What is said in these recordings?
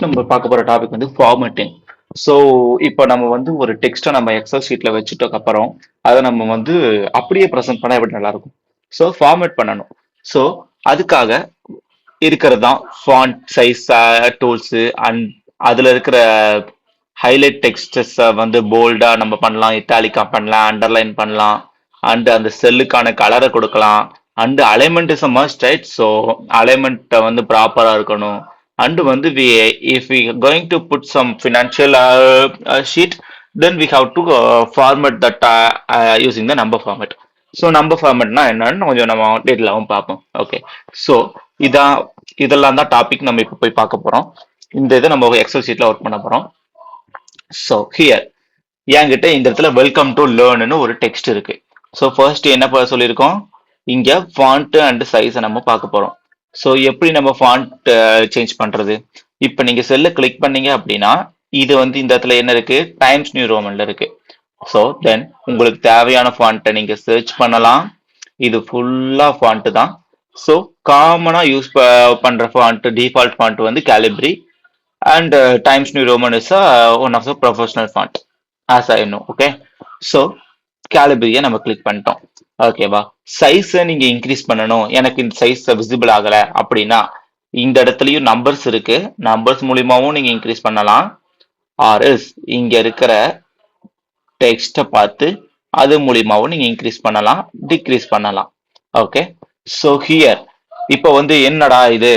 நம்ம பார்க்க போற டாபிக் வந்து ஃபார்மேட்டிங். ஸோ இப்போ நம்ம வந்து ஒரு டெக்ஸ்ட்டை நம்ம எக்ஸல் ஷீட்ல வச்சுட்டதுக்கு அப்புறம் அதை நம்ம வந்து அப்படியே ப்ரெசென்ட் பண்ணா எப்படி நல்லா இருக்கும். ஸோ ஃபார்மேட் பண்ணணும். ஸோ அதுக்காக இருக்கிறது தான் ஃபாண்ட் சைஸ் டூல்ஸ் அண்ட் அதுல இருக்கிற ஹைலைட் டெக்ஸ்டஸ் வந்து போல்டா நம்ம பண்ணலாம், இட்டாலிக்கா பண்ணலாம், அண்டர்லைன் பண்ணலாம், அண்ட் அந்த செல்லுக்கான கலரை கொடுக்கலாம், and alignment is a must right. So alignment வந்து ப்ராப்பரா இருக்கணும். And வந்து if we are going to put some financial sheet, then we have to format that using the number format. So number ஃபார்மேட்னா என்னன்னு கொஞ்சம் நம்ம டீட்டெயிலாகவும் பார்ப்போம். ஓகே, ஸோ இதெல்லாம் தான் டாபிக் நம்ம இப்போ போய் பார்க்க போறோம். இந்த இதை நம்ம எக்ஸல் ஷீட்ல ஒர்க் பண்ண போறோம். ஸோ ஹியர் என்கிட்ட இந்த இடத்துல வெல்கம் டு லேர்ன்னு ஒரு டெக்ஸ்ட் இருக்கு. ஸோ ஃபர்ஸ்ட் என்ன சொல்லியிருக்கோம், இங்க ஃபாண்ட் அண்ட் சைஸை நம்ம பார்க்க போறோம். ஸோ எப்படி நம்ம ஃபாண்ட் சேஞ்ச் பண்றது? இப்போ நீங்க செல்ல கிளிக் பண்ணீங்க அப்படின்னா இது வந்து இந்த இடத்துல என்ன இருக்கு, டைம்ஸ் நியூ ரோமன்ல இருக்கு. ஸோ தென் உங்களுக்கு தேவையான ஃபாண்ட்டை நீங்க சர்ச் பண்ணலாம். இது ஃபுல்லா ஃபாண்ட் தான். ஸோ காமனா யூஸ் பண்ற ஃபாண்ட் டிஃபால்ட் ஃபாண்ட் வந்து Calibri and Times New Roman is one of the professional font as I know. Okay, so கேலிப்ரியை நம்ம கிளிக் பண்ணிட்டோம். ஓகேவா, சைஸை நீங்க இன்க்ரீஸ் பண்ணணும், எனக்கு இந்த சைஸ் விசிபிள் ஆகல அப்படின்னா இந்த இடத்துலயும் நம்பர்ஸ் இருக்கு, நம்பர்ஸ் மூலியமாவும் நீங்க இன்க்ரீஸ் பண்ணலாம். ஆர்எஸ் இங்க இருக்கிற டெக்ஸ்ட்டை பார்த்து அது மூலியமாவும் நீங்க இன்க்ரீஸ் பண்ணலாம், டிக்ரீஸ் பண்ணலாம். ஓகே, ஸோ ஹியர் இப்போ வந்து என்னடா இது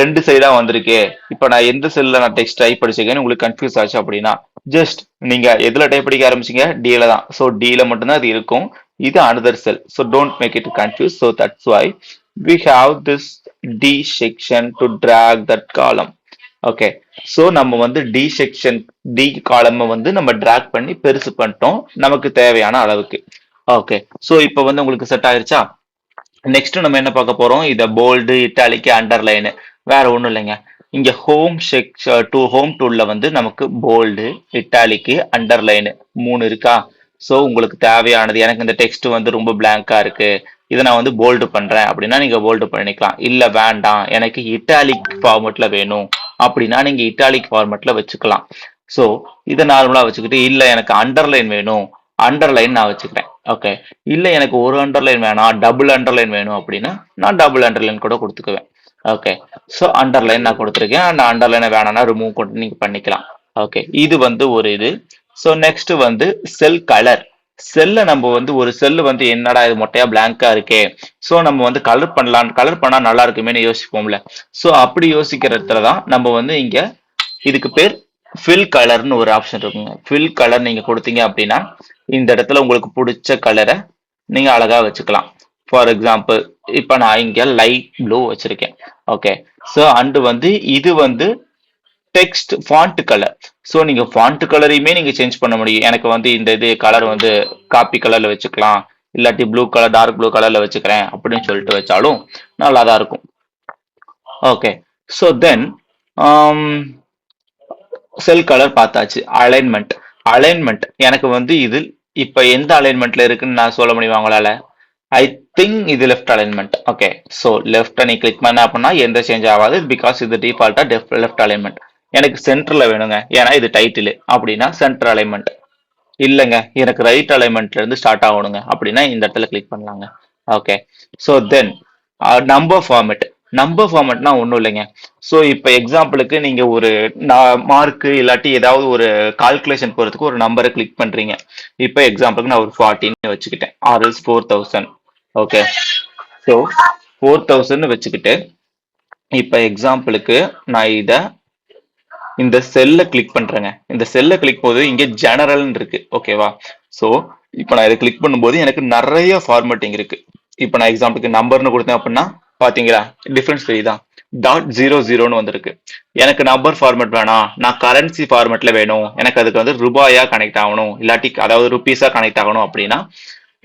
ரெண்டு சைடா வந்திருக்கு, இப்போ நான் எந்த செல்ல நான் டெக்ஸ்ட் டைப் படிச்சிருக்கேன்னு உங்களுக்கு கன்ஃபியூஸ் ஆச்சு அப்படின்னா ஜஸ்ட் நீங்க எதுல டைப் படிக்க ஆரம்பிச்சீங்க, டில தான். ஸோ டில மட்டும்தான் அது இருக்கும், இது another cell. So don't make it confused. So that's why we have this D section to drag that column. Okay, so நம்ம வந்து டி செக்ஷன் டி காலம் வந்து நம்ம டிராக் பண்ணி பெருசு பண்ணிட்டோம் நமக்கு தேவையான அளவுக்கு. ஓகே, ஸோ இப்போ வந்து உங்களுக்கு செட் ஆயிருச்சா? நெக்ஸ்ட் நம்ம என்ன பார்க்க போறோம், இத போல்டு இட்டாலிக்கு அண்டர்லைன் வேற ஒண்ணும் இல்லைங்க. இங்க ஹோம் டூல்ல வந்து நமக்கு போல்டு இட்டாலிக்கு அண்டர்லைன் 3 இருக்கா. ஸோ உங்களுக்கு தேவையானது, எனக்கு இந்த டெக்ஸ்ட் வந்து ரொம்ப பிளாங்கா இருக்கு, இதை நான் வந்து போல்டு பண்றேன் அப்படின்னா நீங்க போல்டு பண்ணிக்கலாம். இல்ல வேண்டாம் எனக்கு இட்டாலிக் ஃபார்மேட்ல வேணும் அப்படின்னா நீங்க இட்டாலிக் ஃபார்மேட்ல வச்சுக்கலாம். ஸோ இதை நார்மலா வச்சுக்கிட்டு, இல்ல எனக்கு அண்டர்லைன் வேணும், அண்டர்லைன் நான் வச்சுக்கிறேன். ஓகே, இல்ல எனக்கு ஒரு அண்டர்லைன் வேணாம் டபுள் அண்டர்லைன் வேணும் அப்படின்னா நான் டபுள் அண்டர்லைன் கூட கொடுத்துக்குவேன். ஓகே, ஸோ அண்டர்லைன் நான் கொடுத்துருக்கேன், அந்த அண்டர்லைனை வேணாம்னா ரிமூவ் கொண்டு நீங்க பண்ணிக்கலாம். ஓகே, இது வந்து ஒரு இது. ஸோ நெக்ஸ்ட் வந்து செல் கலர். செல்ல நம்ம வந்து ஒரு செல்லு வந்து என்னடா இது மொட்டையா பிளாங்கா இருக்கே, ஸோ நம்ம வந்து கலர் பண்ணலாம், கலர் பண்ணா நல்லா இருக்குமேனு யோசிப்போம்ல. ஸோ அப்படி யோசிக்கிற இடத்துல தான் நம்ம வந்து இங்க இதுக்கு பேர் ஃபில் கலர்னு ஒரு ஆப்ஷன் இருக்குங்க. ஃபில் கலர் நீங்க கொடுத்தீங்க அப்படின்னா இந்த இடத்துல உங்களுக்கு பிடிச்ச கலரை நீங்க அழகா வச்சுக்கலாம். ஃபார் எக்ஸாம்பிள் இப்ப நான் இங்க லைட் ப்ளூ வச்சிருக்கேன். ஓகே, ஸோ அண்டு வந்து இது வந்து டெக்ஸ்ட் ஃபாண்ட் கலர். ஸோ நீங்க ஃபாண்ட் கலரையுமே நீங்க சேஞ்ச் பண்ண முடியும். எனக்கு வந்து இந்த இது கலர் வந்து காப்பி கலர்ல வச்சுக்கலாம், இல்லாட்டி ப்ளூ கலர் டார்க் ப்ளூ கலர்ல வச்சுக்கிறேன் அப்படின்னு சொல்லிட்டு வச்சாலும் நல்லா தான் இருக்கும். ஓகே, ஸோ தென் செல் கலர் பார்த்தாச்சு. அலைன்மெண்ட். அலைன்மெண்ட் எனக்கு வந்து இது இப்ப எந்த அலைன்மெண்ட்ல இருக்குன்னு நான் சொல்ல முடியுமா உங்களால? ஐ திங்க் இது left alignment. Okay, so left நீ கிளிக் பண்ண அப்படின்னா எந்த சேஞ்ச் ஆகாது, பிகாஸ் இது டிஃபால்ட்டா லெஃப்ட் அலைன்மெண்ட். எனக்கு சென்டர்ல வேணுங்க, ஏன்னா இது டைட்டில் அப்படின்னா சென்டர் அலைன்மெண்ட். இல்லைங்க எனக்கு ரைட் அலைன்மெண்ட்ல இருந்து ஸ்டார்ட் ஆகணுங்க அப்படின்னா இந்த இடத்துல கிளிக் பண்ணலாங்க. Okay, so then number format. Number ஃபார்மேட்னா ஒன்றும் இல்லைங்க. ஸோ இப்போ எக்ஸாம்பிளுக்கு நீங்க ஒரு மார்க்கு இல்லாட்டி ஏதாவது ஒரு கால்குலேஷன் போறதுக்கு ஒரு நம்பரை கிளிக் பண்றீங்க. இப்போ எக்ஸாம்பிளுக்கு நான் ஒரு 40 வச்சுக்கிட்டேன், ஆர்எல்ஸ் 4000. ஓகே, ஸோ 4000 வச்சுக்கிட்டு இப்போ எக்ஸாம்பிளுக்கு நான் இதை இந்த செல்ல கிளிக் பண்றேங்க. இந்த செல்ல கிளிக் போது இங்க ஜெனரல் இருக்கு. ஓகேவா, ஸோ இப்போ நான் இதை கிளிக் பண்ணும்போது எனக்கு நிறைய ஃபார்மேட்டிங் இருக்கு. இப்போ நான் எக்ஸாம்பிளுக்கு நம்பர்னு கொடுத்தேன் அப்படின்னா பாத்தீங்களா டிஃபரன்ஸ் தெரியுதா, .00ன்னு வந்திருக்கு. எனக்கு நம்பர் ஃபார்மேட் வேணாம், நான் கரன்சி ஃபார்மேட்ல வேணும், எனக்கு அதுக்கு வந்து ரூபாயா கனெக்ட் ஆகணும் இல்லாட்டி அதாவது ருபீஸா கனெக்ட் ஆகணும் அப்படின்னா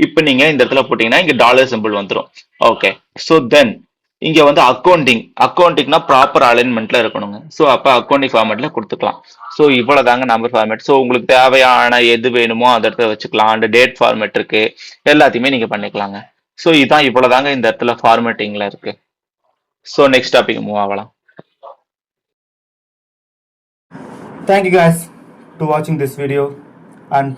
இப்போ நீங்க இந்த இடத்துல போட்டீங்கன்னா இங்க டாலர் சிம்பிள் வந்துடும். ஓகே, ஸோ தென் இங்க வந்து அக்கௌண்டிங்னா ப்ராப்பர் அலைன்மெண்ட்ல இருக்கணுங்க. ஸோ அப்ப அக்கௌண்டிங் ஃபார்மேட்ல கொடுத்துக்கலாம். ஸோ இவ்வளவுதாங்க நம்பர் ஃபார்மேட். ஸோ உங்களுக்கு தேவையான எது வேணுமோ அந்த இடத்துல வச்சுக்கலாம். அந்த டேட் ஃபார்மேட் இருக்கு, எல்லாத்தையுமே நீங்க பண்ணிக்கலாங்க. ஸோ இதான் இவ்வளவுதாங்க இந்த இடத்துல ஃபார்மேட்டிங்ல இருக்கு. ஸோ நெக்ஸ்ட் டாபிக் மூவ் ஆகலாம். Thank you guys to watching this video, and